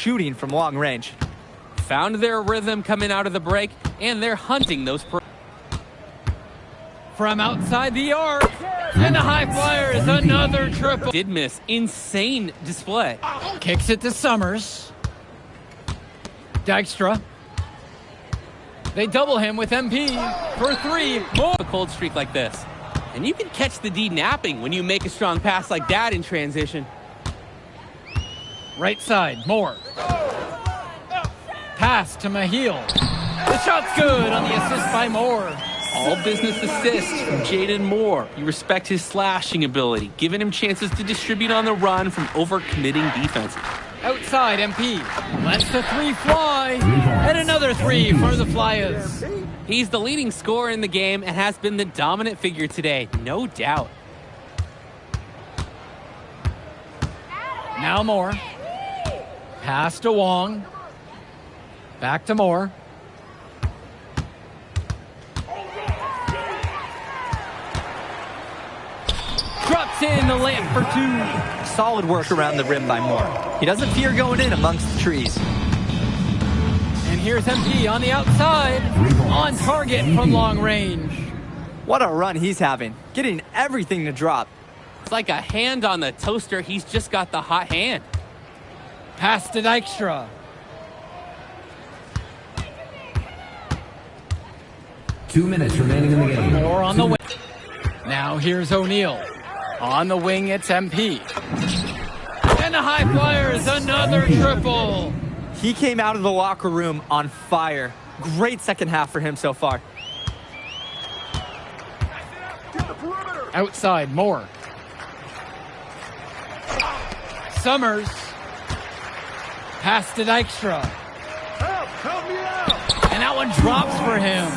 shooting from long range. Found their rhythm coming out of the break, and they're hunting those. From outside the arc, and the high flyer is another triple. Did miss. Insane display. Kicks it to Summers. Dykstra. They double him with MP for 3 more. A cold streak like this. And you can catch the D napping when you make a strong pass like that in transition. Right side, Moore. Pass to Mahil. The shot's good on the assist by Moore. All business assists from Jaden Moore. You respect his slashing ability, giving him chances to distribute on the run from overcommitting defenses. Outside, MP. Lets the 3 fly. And another 3 for the Flyers. He's the leading scorer in the game and has been the dominant figure today, no doubt. Now Moore. Pass to Wong. Back to Moore. Drops in the layup for 2. Solid work around the rim by Moore. He doesn't fear going in amongst the trees. And here's MP on the outside. On target from long range. What a run he's having. Getting everything to drop. It's like a hand on the toaster. He's just got the hot hand. Pass to Dykstra. Two minutes remaining in the game. Moore on the wing. Now here's O'Neal. On the wing, it's MP. And the high flyer is another triple. He came out of the locker room on fire. Great second half for him so far. Outside, Moore. Summers. Pass to Dykstra. Help me out! And that one drops for him.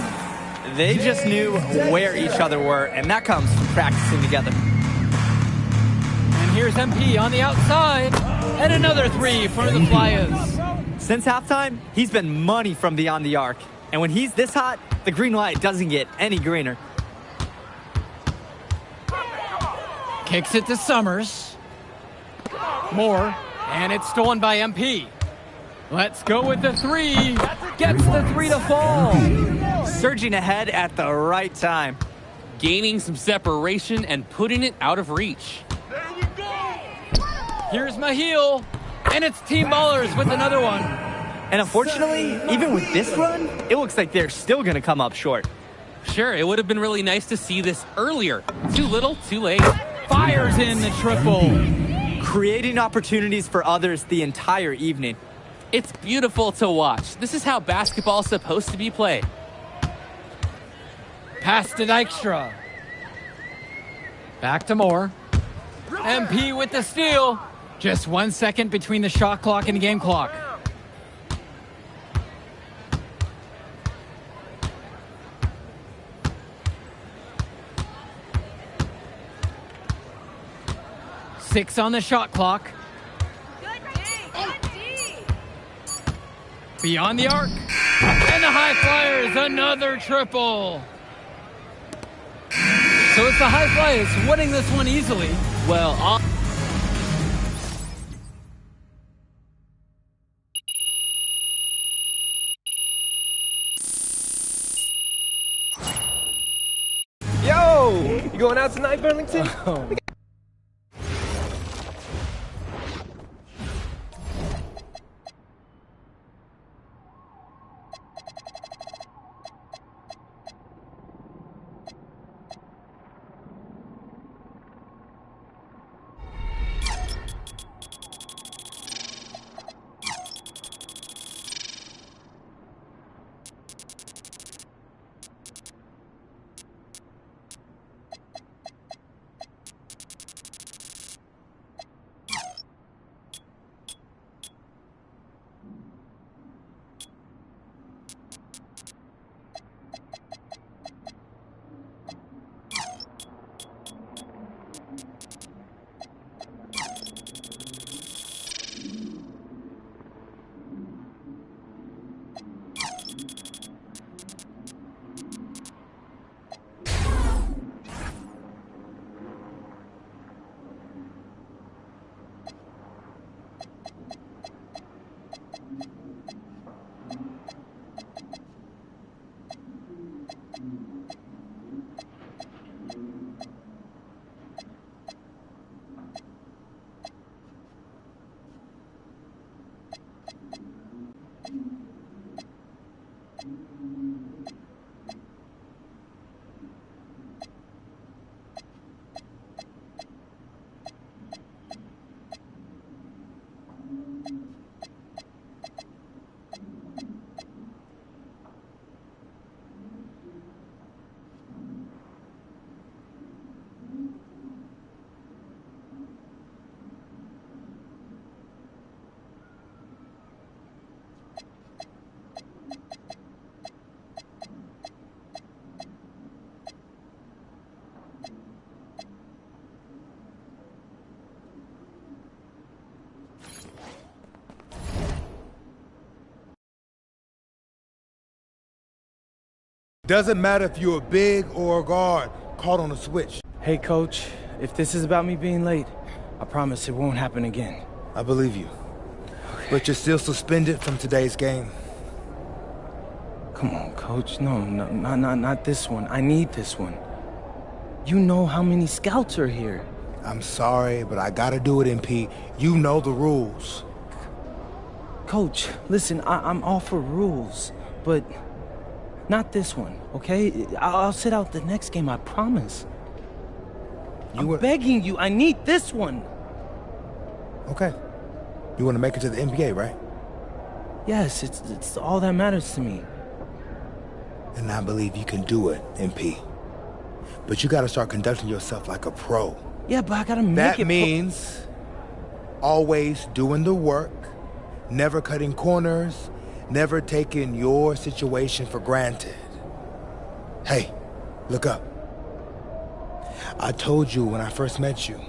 They just knew where each other were, and that comes from practicing together. And here's MP on the outside. And another 3 for the Flyers. Since halftime, he's been money from beyond the arc. And when he's this hot, the green light doesn't get any greener. Kicks it to Summers. Moore. And it's stolen by MP. Let's go with the 3. Gets the 3 to fall. Surging ahead at the right time. Gaining some separation and putting it out of reach. There we go! Here's Mahil. And it's Team Ballers with another one. And unfortunately, even with this run, it looks like they're still going to come up short. Sure, it would have been really nice to see this earlier. Too little, too late. Fires in the triple. Creating opportunities for others the entire evening. It's beautiful to watch. This is how basketball's supposed to be played. Pass to Dykstra. Back to Moore. MP with the steal. Just 1 second between the shot clock and the game clock. Six on the shot clock. Beyond the arc. And the high flyers, another triple. So it's the high flyers winning this one easily. Well, Yo! You going out tonight, Burlington? Doesn't matter if you're a big or a guard caught on a switch. Hey, Coach, if this is about me being late, I promise it won't happen again. I believe you. But you're still suspended from today's game. Come on, Coach. No, not this one. I need this one. You know how many scouts are here. I'm sorry, but I gotta do it, MP. You know the rules. Coach, listen, I'm all for rules, but not this one, okay? I'll sit out the next game, I promise. I'm begging you, I need this one. Okay. You want to make it to the NBA, right? Yes, it's all that matters to me. And I believe you can do it, MP. But you gotta start conducting yourself like a pro. Yeah, but I gotta make it... That means always doing the work, never cutting corners, never taking your situation for granted. Hey, look up. I told you when I first met you,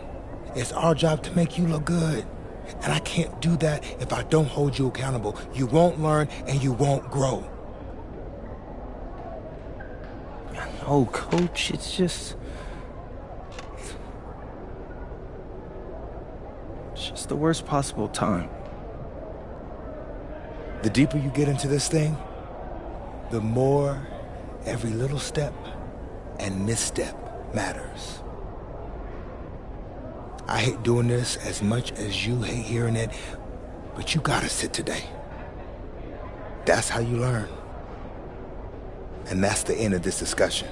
it's our job to make you look good. And I can't do that if I don't hold you accountable. You won't learn and you won't grow. No, Coach, it's just the worst possible time. The deeper you get into this thing, the more every little step and misstep matters. I hate doing this as much as you hate hearing it, but you gotta sit today. That's how you learn. And that's the end of this discussion.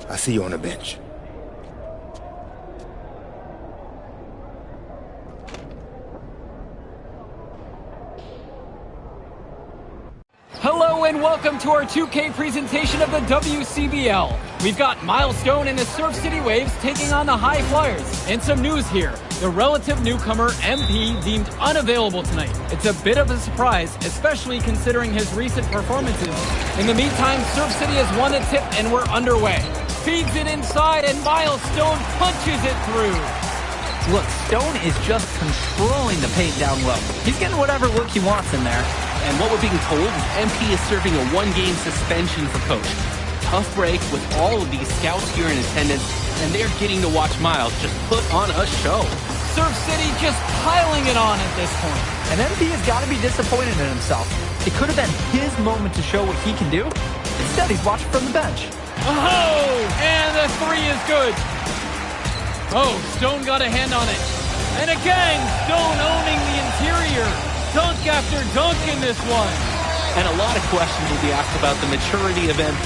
I see you on the bench. Hello and welcome to our 2K presentation of the WCBL. We've got Miles Stone and the Surf City Waves taking on the High Flyers. And some news here. The relative newcomer, MP, deemed unavailable tonight. It's a bit of a surprise, especially considering his recent performances. In the meantime, Surf City has won the tip and we're underway. Feeds it inside and Miles Stone punches it through. Look, Stone is just controlling the paint down low. He's getting whatever look he wants in there. And what we're being told is MP is serving a one-game suspension for Coach. Tough break with all of these scouts here in attendance, and they're getting to watch Miles just put on a show. Surf City just piling it on at this point. And MP has got to be disappointed in himself. It could have been his moment to show what he can do. Instead, he's watching from the bench. Oh, and the three is good. Oh, Stone got a hand on it. And again, Stone owning the interior. Dunk after dunk in this one. And a lot of questions will be asked about the maturity of MP,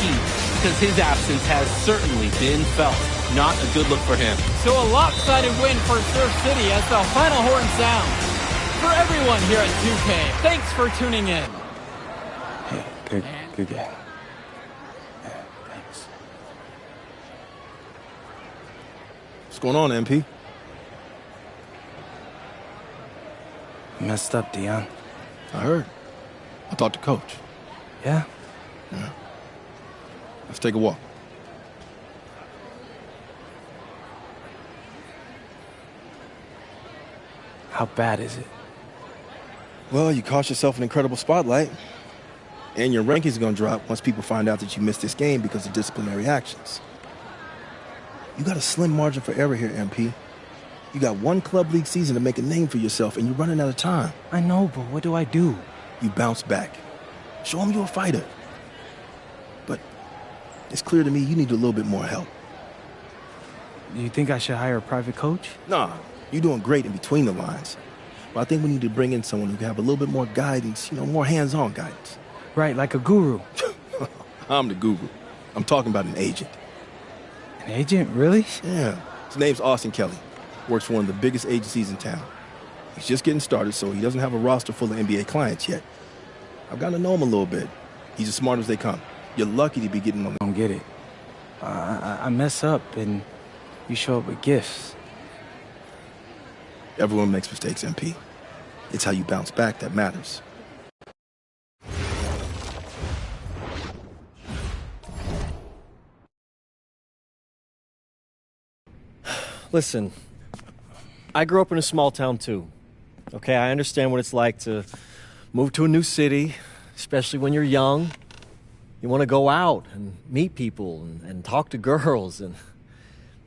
because his absence has certainly been felt. Not a good look for him. So a lopsided win for Surf City as the final horn sounds. For everyone here at 2K, thanks for tuning in. Hey, good game. Yeah, thanks. What's going on, MP? Messed up, Dion. I heard. I talked to Coach. Yeah? Yeah. Let's take a walk. How bad is it? Well, you cost yourself an incredible spotlight. And your rankings are going to drop once people find out that you missed this game because of disciplinary actions. You got a slim margin for error here, MP. You got one club league season to make a name for yourself, and you're running out of time. I know, but what do I do? You bounce back. Show them you're a fighter. But it's clear to me you need a little bit more help. Do you think I should hire a private coach? Nah, you're doing great in between the lines. But I think we need to bring in someone who can have a little bit more guidance, more hands-on guidance. Right, like a guru. I'm the guru. I'm talking about an agent. An agent, really? Yeah. His name's Austin Kelly. Works for one of the biggest agencies in town. He's just getting started, so he doesn't have a roster full of NBA clients yet. I've gotten to know him a little bit. He's as smart as they come. You're lucky to be getting on. Don't get it. I mess up, and you show up with gifts. Everyone makes mistakes, MP. It's how you bounce back that matters. Listen, I grew up in a small town too. Okay, I understand what it's like to move to a new city, especially when you're young. You want to go out and meet people and talk to girls, and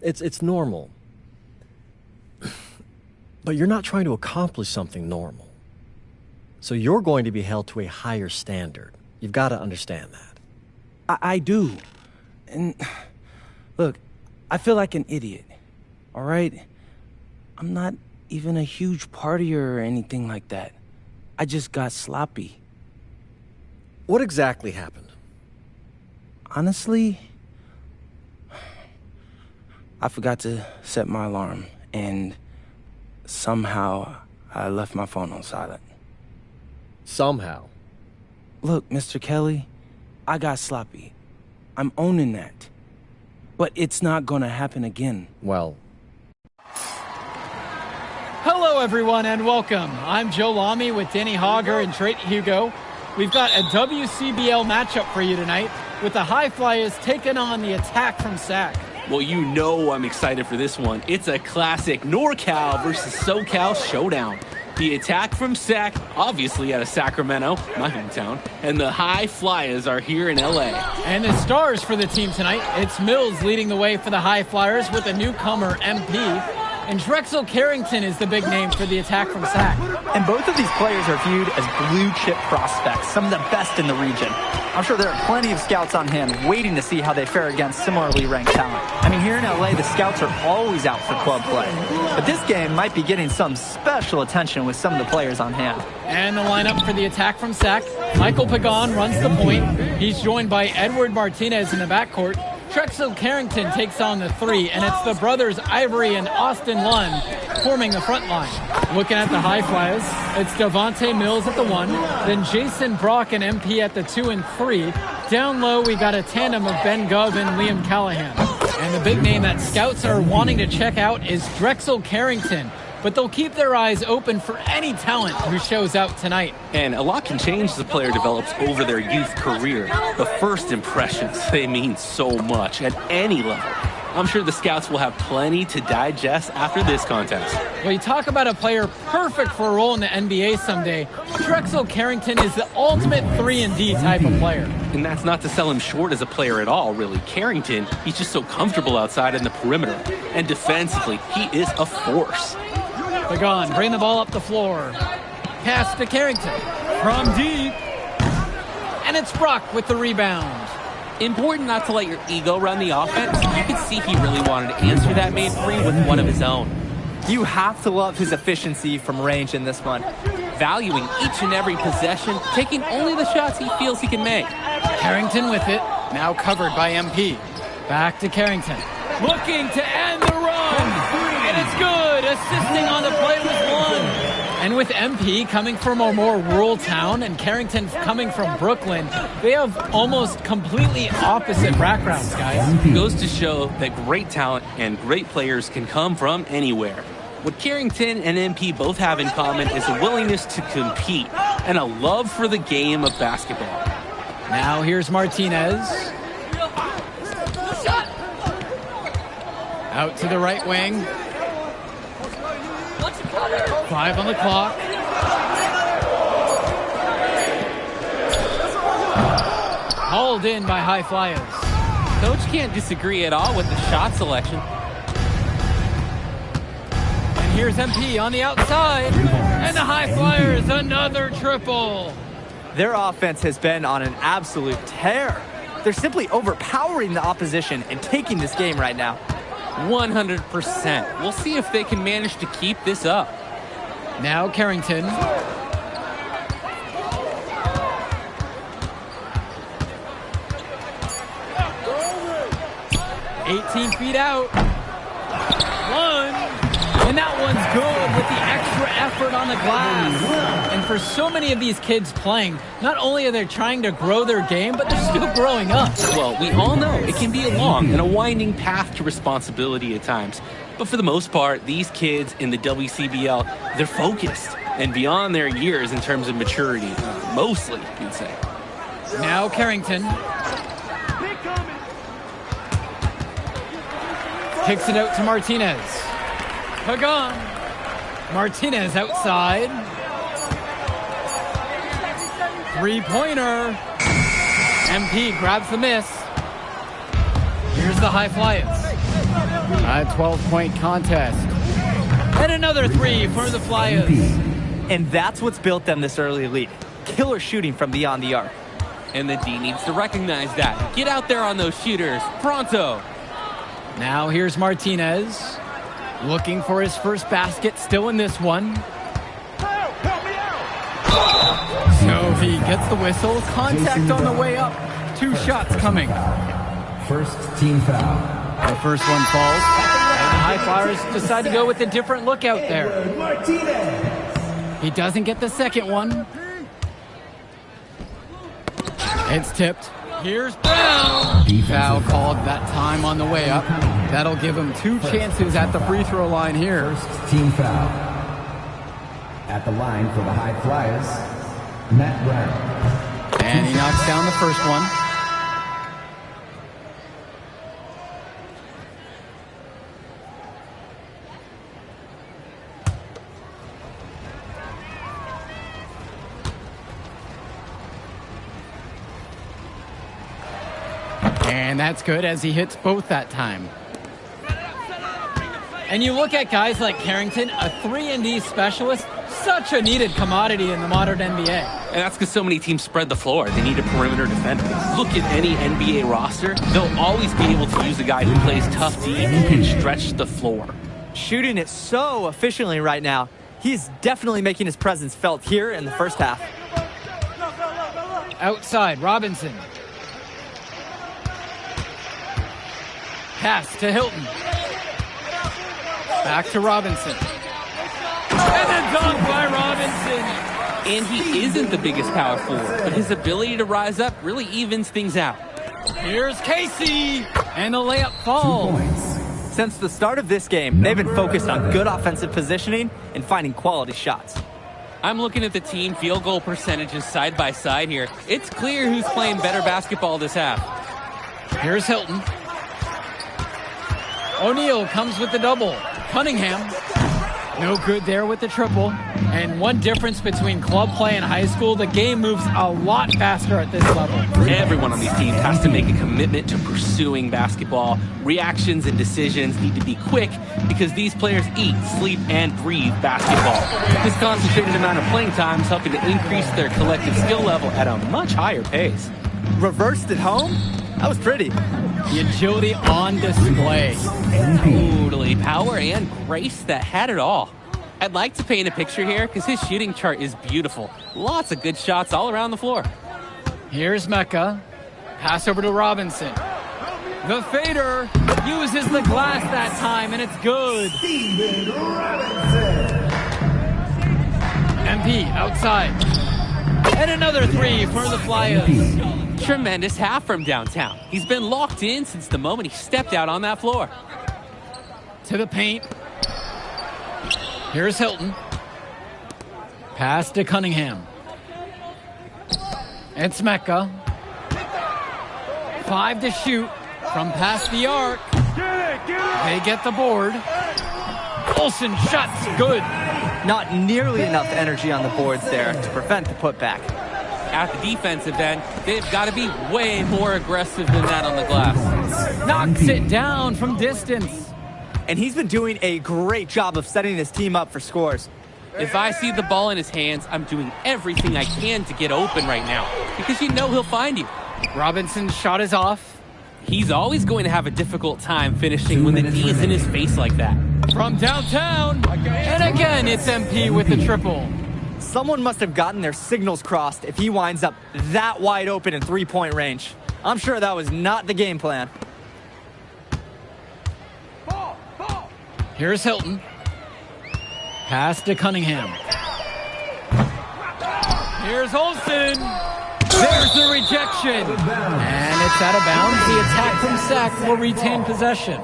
it's normal. But you're not trying to accomplish something normal. So you're going to be held to a higher standard. You've got to understand that. I do. And look, I feel like an idiot, all right? I'm not even a huge partier or anything like that. I just got sloppy. What exactly happened? Honestly, I forgot to set my alarm, and somehow I left my phone on silent. Somehow. Look, Mr. Kelly, I got sloppy. I'm owning that. But it's not gonna happen again. Well, Hello, everyone, and welcome. I'm Joe Lamy with Danny Hogger and Trent Hugo. We've got a WCBL matchup for you tonight with the High Flyers taking on the Attack from Sac. Well, you know I'm excited for this one. It's a classic NorCal versus SoCal showdown. The Attack from Sac, obviously out of Sacramento, my hometown, and the High Flyers are here in LA. And the stars for the team tonight, it's Mills leading the way for the High Flyers with a newcomer, MP. And Drexel Carrington is the big name for the Attack from Sac. And both of these players are viewed as blue-chip prospects, some of the best in the region. I'm sure there are plenty of scouts on hand waiting to see how they fare against similarly ranked talent. I mean, here in LA, the scouts are always out for club play. But this game might be getting some special attention with some of the players on hand. And the lineup for the Attack from Sac, Michael Pagan runs the point. He's joined by Edward Martinez in the backcourt. Drexel Carrington takes on the three, and it's the brothers Ivory and Austin Lund forming the front line. Looking at the High Flyers, it's Devontae Mills at the 1, then Jason Brock and MP at the 2 and 3. Down low, we got a tandem of Ben Gov and Liam Callahan. And the big name that scouts are wanting to check out is Drexel Carrington. But they'll keep their eyes open for any talent who shows out tonight. And a lot can change as a player develops over their youth career. The first impressions, they mean so much at any level. I'm sure the scouts will have plenty to digest after this contest. Well, you talk about a player perfect for a role in the NBA someday. Drexel Carrington is the ultimate 3-and-D type of player. And that's not to sell him short as a player at all, really. Carrington, he's just so comfortable outside in the perimeter. And defensively, he is a force. Pagan, bring the ball up the floor. Pass to Carrington. From deep. And it's Brock with the rebound. Important not to let your ego run the offense. You can see he really wanted to answer that made three with one of his own. You have to love his efficiency from range in this one. Valuing each and every possession, taking only the shots he feels he can make. Carrington with it, now covered by MP. Back to Carrington. Looking to end the run. And it's good. Assisting on the play was Lund. And with MP coming from a more rural town and Carrington coming from Brooklyn, they have almost completely opposite backgrounds, guys. Goes to show that great talent and great players can come from anywhere. What Carrington and MP both have in common is a willingness to compete and a love for the game of basketball. Now here's Martinez. Out to the right wing. 5 on the clock. Hauled in by High Flyers. Coach can't disagree at all with the shot selection. And here's MP on the outside. And the High Flyers, another triple. Their offense has been on an absolute tear. They're simply overpowering the opposition and taking this game right now. 100%. We'll see if they can manage to keep this up. Now Carrington. 18 feet out. One. And that one's good with the extra effort on the glass. And for so many of these kids playing, not only are they trying to grow their game, but they're still growing up. Well, we all know it can be a long and a winding path to responsibility at times. But for the most part, these kids in the WCBL, they're focused and beyond their years in terms of maturity. Mostly, you'd say. Now Carrington. Kicks it out to Martinez. Pagan. Martinez outside. Three-pointer. MP grabs the miss. Here's the high flyers. A 12-point contest. And another three for the Flyers. And that's what's built them this early lead. Killer shooting from beyond the arc. And the D needs to recognize that. Get out there on those shooters. Pronto. Now here's Martinez. Looking for his first basket, still in this one. Help me out! So he gets the whistle. Contact on the way up. 2 shots coming. First team foul. The first one falls. And the High Flyers decide to go with a different look out there. He doesn't get the second one. It's tipped. Here's Brown. Foul called that time on the way up. That'll give him 2 chances at the free throw line here. First team foul. At the line for the High Flyers, Matt Brown. And he knocks down the first one. And that's good as he hits both that time. And you look at guys like Carrington, a 3-and-D specialist, such a needed commodity in the modern NBA. And that's because so many teams spread the floor. They need a perimeter defender. Look at any NBA roster. They'll always be able to use a guy who plays tough D and can stretch the floor. Shooting it so efficiently right now. He's definitely making his presence felt here in the first half. Outside, Robinson. Pass to Hilton. Back to Robinson. And then dunked by Robinson. And he isn't the biggest power forward, but his ability to rise up really evens things out. Here's Casey. And the layup falls. Since the start of this game, they've been focused on good offensive positioning and finding quality shots. I'm looking at the team field goal percentages side by side here. It's clear who's playing better basketball this half. Here's Hilton. O'Neal comes with the double. Cunningham, no good there with the triple. And one difference between club play and high school, the game moves a lot faster at this level. Everyone on these teams has to make a commitment to pursuing basketball. Reactions and decisions need to be quick because these players eat, sleep, and breathe basketball. This concentrated amount of playing time is helping to increase their collective skill level at a much higher pace. Reversed at home? That was pretty. The agility on display. Totally. Power and grace that had it all. I'd like to paint a picture here because his shooting chart is beautiful. Lots of good shots all around the floor. Here's Mecca. Pass over to Robinson. The fader uses the glass that time, and it's good. MP outside. And another three for the Flyers. Tremendous half from downtown. He's been locked in since the moment he stepped out on that floor. To the paint. Here's Hilton. Pass to Cunningham. It's Mecca. 5 to shoot from past the arc. They get the board. Olsen shot's good. Not nearly enough energy on the boards there to prevent the putback. At the defensive end, they've got to be way more aggressive than that on the glass. Knocks it down from distance. And he's been doing a great job of setting his team up for scores. If I see the ball in his hands, I'm doing everything I can to get open right now because you know he'll find you. Robinson's shot is off. He's always going to have a difficult time finishing when the D is in his face like that. From downtown, and again it's MP with the triple. Someone must have gotten their signals crossed if he winds up that wide open in three-point range. I'm sure that was not the game plan. Here's Hilton. Pass to Cunningham. Here's Olsen. There's the rejection. And it's out of bounds. The attack from Sack will retain possession.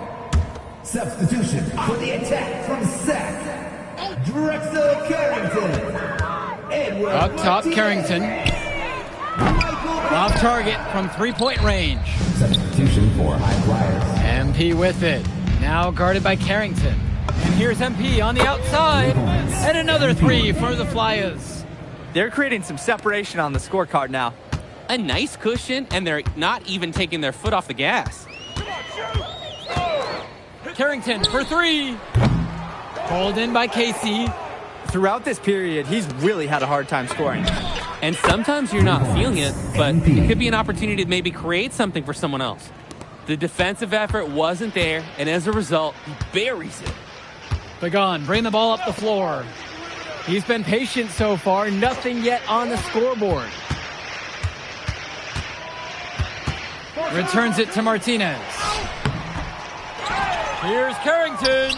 Substitution for the attack from Sack. Drexel Carrington. Edward Up top, Martinez. Carrington. Off target from three-point range. Substitution for High Flyers. MP with it. Now guarded by Carrington. And here's MP on the outside. And another three for the Flyers. They're creating some separation on the scorecard now. a nice cushion, and they're not even taking their foot off the gas. Carrington for three. Pulled in by Casey. Throughout this period, he's really had a hard time scoring. And sometimes you're not feeling it, but it could be an opportunity to maybe create something for someone else. The defensive effort wasn't there, and as a result, he buries it. Pagan, bring the ball up the floor. He's been patient so far, nothing yet on the scoreboard. Returns it to Martinez. Here's Carrington.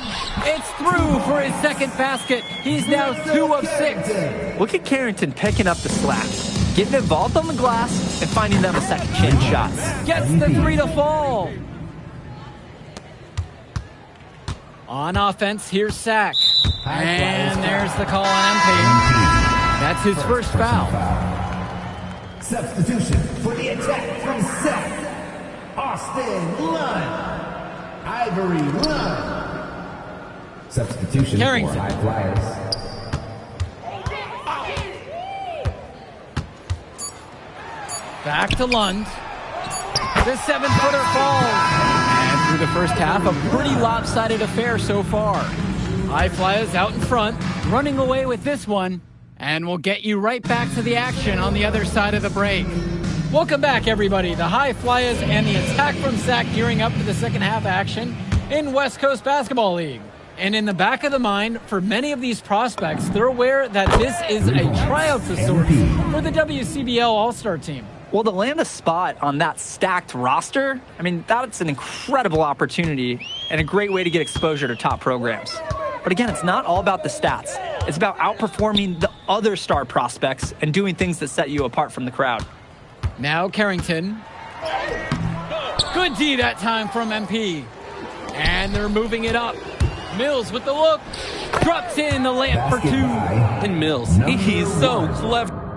It's through for his second basket. He's now 2 of 6. Look at Carrington picking up the slack, getting involved on the glass, and finding them a second chance shots. Gets the 3 to fall. On offense, here's Sack. And there's the call on MP. That's his first foul. Substitution for the attack from Seth. Austin Lund. Ivory Lund. Substitution Carrington. for High Flyers. Back to Lund. The 7-footer falls. And through the first half, a pretty lopsided affair so far. High Flyers out in front, running away with this one. And we'll get you right back to the action on the other side of the break. Welcome back, everybody. The High Flyers and the attack from Sac gearing up for the second half action in West Coast Basketball League. And in the back of the mind, for many of these prospects, they're aware that this is a tryout of sorts for the WCBL All-Star team. Well, to land a spot on that stacked roster, I mean, that's an incredible opportunity and a great way to get exposure to top programs. But again, it's not all about the stats. It's about outperforming the other star prospects and doing things that set you apart from the crowd. Now Carrington. Good D that time from MP. And they're moving it up. Mills with the look. Drops in the layup for 2. And Mills, he's so clever.